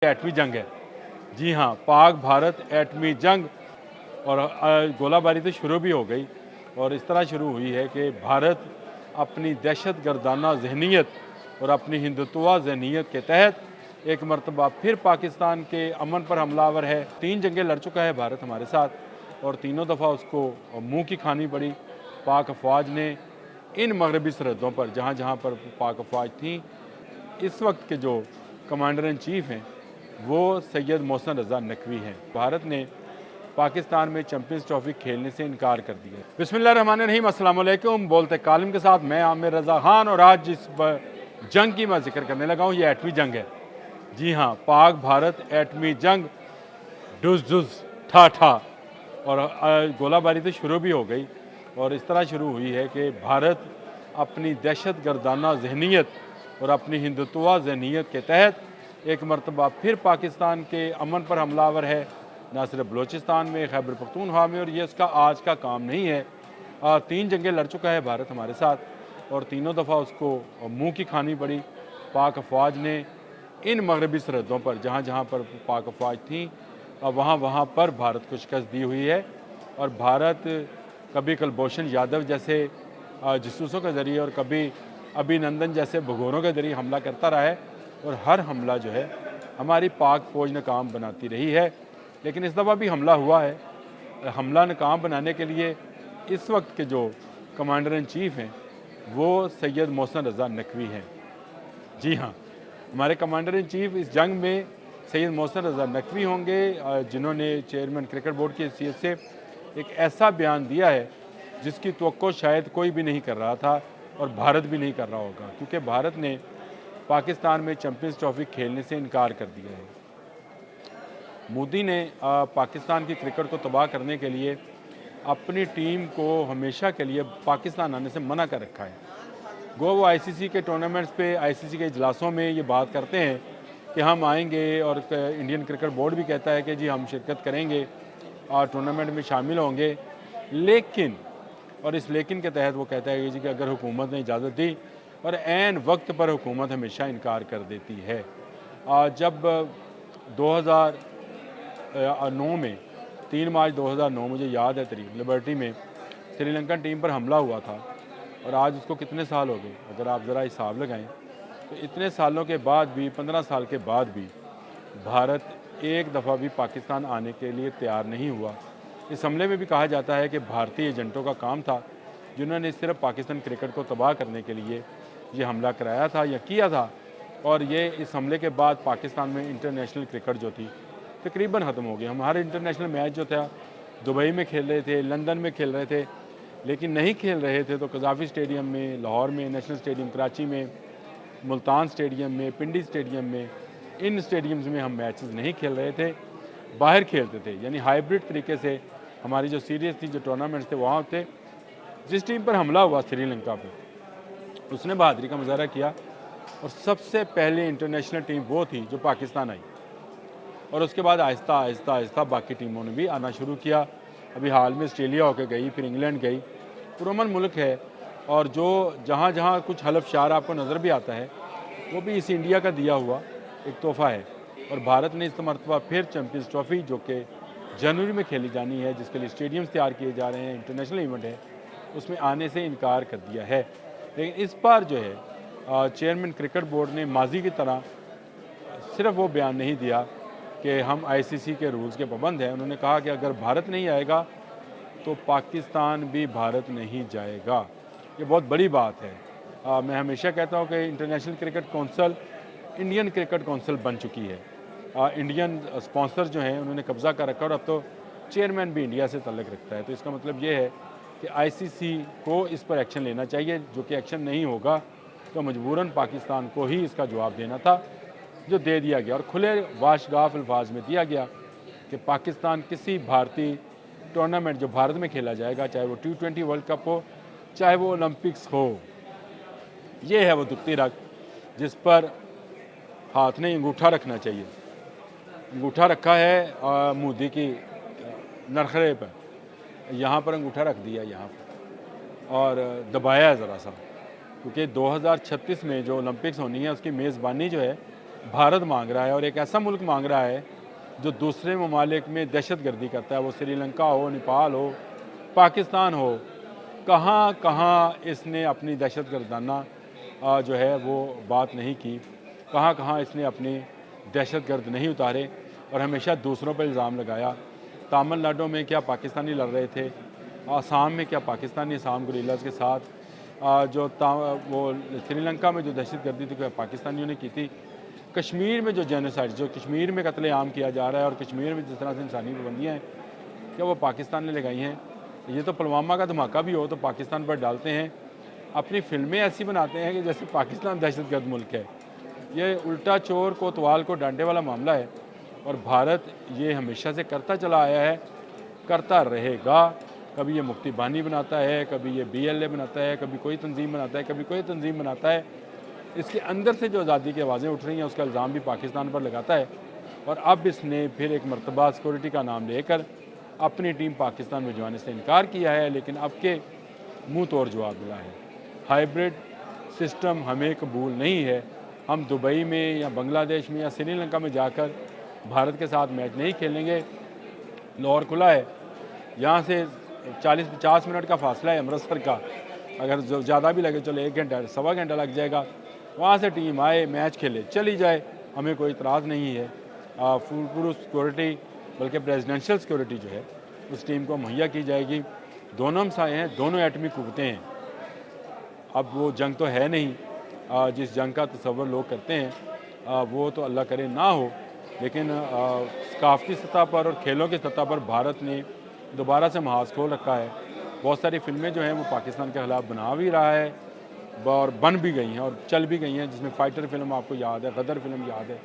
एटमी जंग है। जी हाँ, पाक भारत एटमी जंग और गोलाबारी तो शुरू भी हो गई और इस तरह शुरू हुई है कि भारत अपनी दहशत गर्दाना जहनीत और अपनी हिंदुत्वा जहनीत के तहत एक मरतबा फिर पाकिस्तान के अमन पर हमलावर है। 3 जंगें लड़ चुका है भारत हमारे साथ और तीनों दफ़ा उसको मुँह की खानी पड़ी। पाक अफवाज ने इन मगरबी सरहदों पर जहाँ जहाँ पर पाक अफवाज थी, इस वक्त के जो कमांडर इन चीफ़ हैं वो सैयद मोहसिन रज़ा नकवी हैं। भारत ने पाकिस्तान में चैंपियंस ट्रॉफी खेलने से इनकार कर दिया। बिस्मिल्लाहिर्रहमानिर्रहीम, अस्सलाम वालेकुम। बोलते कालिम के साथ मैं आमिर रज़ा खान और आज जिस जंग की मैं जिक्र करने लगा हूँ ये एटमी जंग है। जी हाँ, पाक भारत एटमी जंग डुस डुस ठा ठा और गोलाबारी तो शुरू भी हो गई और इस तरह शुरू हुई है कि भारत अपनी दहशत गर्दाना जहनीत और अपनी हिंदुत्वा जहनीत के तहत एक मरतबा फिर पाकिस्तान के अमन पर हमलावर है, ना सिर्फ बलूचिस्तान में, खैबर पख्तूनख्वा में। और ये उसका आज का काम नहीं है। 3 जंगें लड़ चुका है भारत हमारे साथ और तीनों दफ़ा उसको मुँह की खानी पड़ी। पाक अफवाज ने इन मगरबी सरहदों पर जहाँ जहाँ पर पाक अफवाज थी वहाँ वहाँ पर भारत को शिकस्त दी हुई है। और भारत कभी कुलभूषण यादव जैसे जासूसों के ज़रिए और कभी अभिनंदन जैसे भगोरों के ज़रिए हमला करता रहा है और हर हमला जो है हमारी पाक फ़ौज नाकाम बनाती रही है। लेकिन इस दफ़ा भी हमला हुआ है। हमला नाकाम बनाने के लिए इस वक्त के जो कमांडर इन चीफ़ हैं वो सैयद मोहसिन रज़ा नकवी हैं। जी हाँ, हमारे कमांडर इन चीफ़ इस जंग में सैयद मोहसिन रज़ा नकवी होंगे, जिन्होंने चेयरमैन क्रिकेट बोर्ड की हैसियत से एक ऐसा बयान दिया है जिसकी तवक्को शायद कोई भी नहीं कर रहा था और भारत भी नहीं कर रहा होगा, क्योंकि भारत ने पाकिस्तान में चैंपियंस ट्रॉफी खेलने से इनकार कर दिया है। मोदी ने पाकिस्तान की क्रिकेट को तबाह करने के लिए अपनी टीम को हमेशा के लिए पाकिस्तान आने से मना कर रखा है। वो आईसीसी के टूर्नामेंट्स पे, आईसीसी के इजलासों में ये बात करते हैं कि हम आएंगे और इंडियन क्रिकेट बोर्ड भी कहता है कि जी हम शिरकत करेंगे और टूर्नामेंट में शामिल होंगे। लेकिन और इस लेकिन के तहत वो कहता है कि जी कि अगर हुकूमत ने इजाज़त दी, और ऐन वक्त पर हुकूमत हमेशा इनकार कर देती है। जब 2009 में 3 मार्च 2009 मुझे याद है तारीख, लिबर्टी में श्रीलंकन टीम पर हमला हुआ था और आज उसको कितने साल हो गए अगर आप ज़रा हिसाब लगाएं तो इतने सालों के बाद भी, 15 साल के बाद भी भारत एक दफ़ा भी पाकिस्तान आने के लिए तैयार नहीं हुआ। इस हमले में भी कहा जाता है कि भारतीय एजेंटों का काम था जिन्होंने सिर्फ पाकिस्तान क्रिकेट को तबाह करने के लिए ये हमला कराया था या किया था। और ये इस हमले के बाद पाकिस्तान में इंटरनेशनल क्रिकेट जो थी तकरीबन ख़त्म हो गई। हम हर इंटरनेशनल मैच जो था दुबई में खेल रहे थे, लंदन में खेल रहे थे, लेकिन नहीं खेल रहे थे तो कज़ाफ़ी स्टेडियम में, लाहौर में नेशनल स्टेडियम, कराची में, मुल्तान स्टेडियम में, पिंडी स्टेडियम में, इन स्टेडियम्स में हम मैचेस नहीं खेल रहे थे, बाहर खेलते थे। यानी हाइब्रिड तरीके से हमारी जो सीरीज़ थी, जो टूर्नामेंट्स थे वहाँ होते। जिस टीम पर हमला हुआ श्रीलंका पे, उसने बहादुरी का मुजाहरा किया और सबसे पहले इंटरनेशनल टीम वो थी जो पाकिस्तान आई और उसके बाद आहिस्ता आहिस्ता आहिस्ता बाकी टीमों ने भी आना शुरू किया। अभी हाल में ऑस्ट्रेलिया होकर गई, फिर इंग्लैंड गई। पुरअमन मुल्क है और जो जहाँ जहाँ कुछ हलफ शार आपको नज़र भी आता है वो भी इस इंडिया का दिया हुआ एक तोहफ़ा है। और भारत ने इस मरतबा फिर चैंपियंस ट्रॉफ़ी जो कि जनवरी में खेली जानी है, जिसके लिए स्टेडियम्स तैयार किए जा रहे हैं, इंटरनेशनल इवेंट है, उसमें आने से इनकार कर दिया है। लेकिन इस बार जो है चेयरमैन क्रिकेट बोर्ड ने माजी की तरह सिर्फ वो बयान नहीं दिया कि हम आईसीसी के रूल्स के पाबंद हैं। उन्होंने कहा कि अगर भारत नहीं आएगा तो पाकिस्तान भी भारत नहीं जाएगा। ये बहुत बड़ी बात है। मैं हमेशा कहता हूँ कि international cricket council Indian cricket council बन चुकी है। इंडियन स्पॉन्सर जो हैं उन्होंने कब्ज़ा कर रखा और अब तो चेयरमैन भी इंडिया से ताल्लुक़ रखता है। तो इसका मतलब ये है कि आईसीसी को इस पर एक्शन लेना चाहिए, जो कि एक्शन नहीं होगा तो मजबूरन पाकिस्तान को ही इसका जवाब देना था, जो दे दिया गया और खुले वाशगाफ अल्फाज में दिया गया कि पाकिस्तान किसी भारतीय टूर्नामेंट जो भारत में खेला जाएगा, चाहे वो T20 वर्ल्ड कप हो, चाहे वो ओलंपिक्स हो, ये है वो दुखती रग जिस पर हाथ नहीं अंगूठा रखना चाहिए। अंगूठा रखा है मोदी की नरखरे पर, यहाँ पर अंगूठा रख दिया यहाँ पर और दबाया ज़रा सा, क्योंकि 2036 में जो ओलंपिक्स होनी है उसकी मेज़बानी जो है भारत मांग रहा है और एक ऐसा मुल्क मांग रहा है जो दूसरे ममालिक में दहशत गर्दी करता है, वो श्रीलंका हो, नेपाल हो, पाकिस्तान हो, कहाँ कहाँ इसने अपनी दहशत गर्दाना जो है वो बात नहीं की, कहाँ कहाँ इसने अपनी दहशत गर्द नहीं उतारे और हमेशा दूसरों पर इल्ज़ाम लगाया। तमिलनाडु में क्या पाकिस्तानी लड़ रहे थे, आसाम में क्या पाकिस्तानी आसाम गुरिल्लाज के साथ वो श्रीलंका में जो दहशत गर्दी थी क्या पाकिस्तानियों ने की थी, कश्मीर में जो जेनोसाइड जो कश्मीर में कत्लेआम किया जा रहा है और कश्मीर में जिस तरह से इंसानी पाबंदियाँ हैं क्या वो पाकिस्तान ने लगाई हैं। ये तो पुलवामा का धमाका भी हो तो पाकिस्तान पर डालते हैं, अपनी फिल्में ऐसी बनाते हैं कि जैसे पाकिस्तान दहशतगर्द मुल्क है। ये उल्टा चोर कोतवाल को डांटे वाला मामला है और भारत ये हमेशा से करता चला आया है, करता रहेगा। कभी ये मुफ्ती बानी बनाता है, कभी ये BLA बनाता है, कभी कोई तंजीम बनाता है, कभी कोई तंजीम बनाता है। इसके अंदर से जो आज़ादी की आवाज़ें उठ रही हैं उसका इल्ज़ाम भी पाकिस्तान पर लगाता है और अब इसने फिर एक मरतबा सिक्योरिटी का नाम लेकर अपनी टीम पाकिस्तान भिजवाने से इनकार किया है, लेकिन अब के मुँह तोड़ जवाब मिला है। हाइब्रिड सिस्टम हमें कबूल नहीं है। हम दुबई में या बांग्लादेश में या श्रीलंका में जाकर भारत के साथ मैच नहीं खेलेंगे। लाहौर खुला है, यहाँ से 40-50 मिनट का फासला है अमृतसर का, अगर जो ज़्यादा भी लगे चलो 1 घंटा सवा घंटा लग जाएगा, वहाँ से टीम आए मैच खेले चली जाए, हमें कोई इतराज़ नहीं है। फुल प्रूफ सिक्योरिटी बल्कि प्रेसिडेंशियल सिक्योरिटी जो है उस टीम को मुहैया की जाएगी। दोनों हमसाए हैं, दोनों एटमी कुव्वतें हैं। अब वो जंग तो है नहीं, जिस जंग का तसव्वुर लोग करते हैं वो तो अल्लाह करे ना हो, लेकिन सकाफ़ती सतह पर और खेलों की सतह पर भारत ने दोबारा से महाज खोल रखा है। बहुत सारी फिल्में जो हैं वो पाकिस्तान के ख़िलाफ़ बना भी रहा है और बन भी गई हैं और चल भी गई हैं, जिसमें फ़ाइटर फिल्म आपको याद है, गदर फिल्म याद है।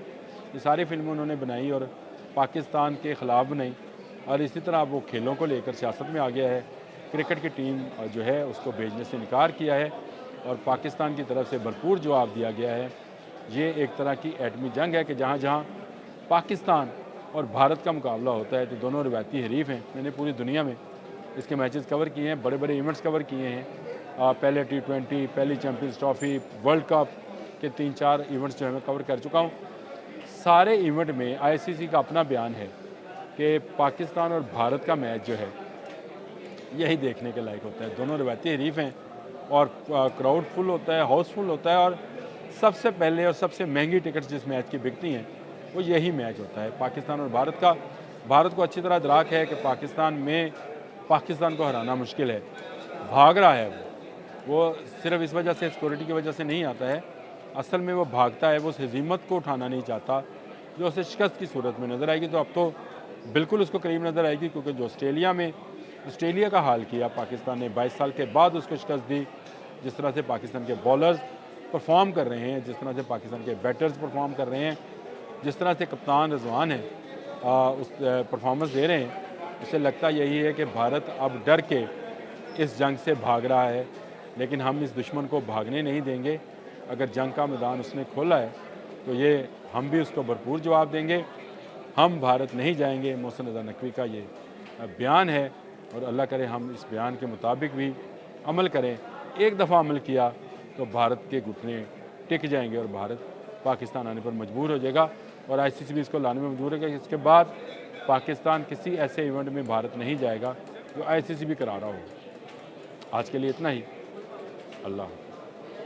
ये सारी फिल्में उन्होंने बनाई और पाकिस्तान के ख़िलाफ़ बनाई और इसी तरह वो खेलों को लेकर सियासत में आ गया है। क्रिकेट की टीम जो है उसको भेजने से इनकार किया है और पाकिस्तान की तरफ से भरपूर जवाब दिया गया है। ये एक तरह की एटमी जंग है कि जहाँ जहाँ पाकिस्तान और भारत का मुकाबला होता है तो दोनों रिवायती हरीफ हैं। मैंने पूरी दुनिया में इसके मैचेस कवर किए हैं, बड़े बड़े इवेंट्स कवर किए हैं। पहले T20, पहली चैम्पियंस ट्रॉफ़ी, वर्ल्ड कप के 3-4 इवेंट्स जो है मैं कवर कर चुका हूँ। सारे इवेंट में ICC का अपना बयान है कि पाकिस्तान और भारत का मैच जो है यही देखने के लायक होता है। दोनों रिवायती हरीफ हैं और क्राउड फुल होता है, हाउसफुल होता है और सबसे पहले और सबसे महंगी टिकट्स जिस मैच की बिकती हैं वो यही मैच होता है पाकिस्तान और भारत का। भारत को अच्छी तरह इदराक है कि पाकिस्तान को हराना मुश्किल है, भाग रहा है वो सिर्फ इस वजह से सिक्योरिटी की वजह से नहीं आता है, असल में वो भागता है, वो उस हज़ीमत को उठाना नहीं चाहता जो उसे शिकस्त की सूरत में नज़र आएगी। तो अब तो बिल्कुल उसको करीब नज़र आएगी, क्योंकि जो ऑस्ट्रेलिया का हाल किया पाकिस्तान ने 22 साल के बाद उसको शिकस्त दी। जिस तरह से पाकिस्तान के बॉलर्स परफॉर्म कर रहे हैं, जिस तरह से पाकिस्तान के बैटर्स परफॉर्म कर रहे हैं, जिस तरह से कप्तान रिजवान है उस परफॉर्मेंस दे रहे हैं, उससे लगता यही है कि भारत अब डर के इस जंग से भाग रहा है। लेकिन हम इस दुश्मन को भागने नहीं देंगे। अगर जंग का मैदान उसने खोला है तो ये हम भी उसको भरपूर जवाब देंगे। हम भारत नहीं जाएंगे, मोहसिन रज़ा नकवी का ये बयान है और अल्लाह करे हम इस बयान के मुताबिक भी अमल करें। एक दफ़ा अमल किया तो भारत के घुटने टिक जाएंगे और भारत पाकिस्तान आने पर मजबूर हो जाएगा और ICC भी इसको लाने में मजबूर है। इसके बाद पाकिस्तान किसी ऐसे इवेंट में भारत नहीं जाएगा जो ICC भी करा रहा हो। आज के लिए इतना ही। अल्लाह।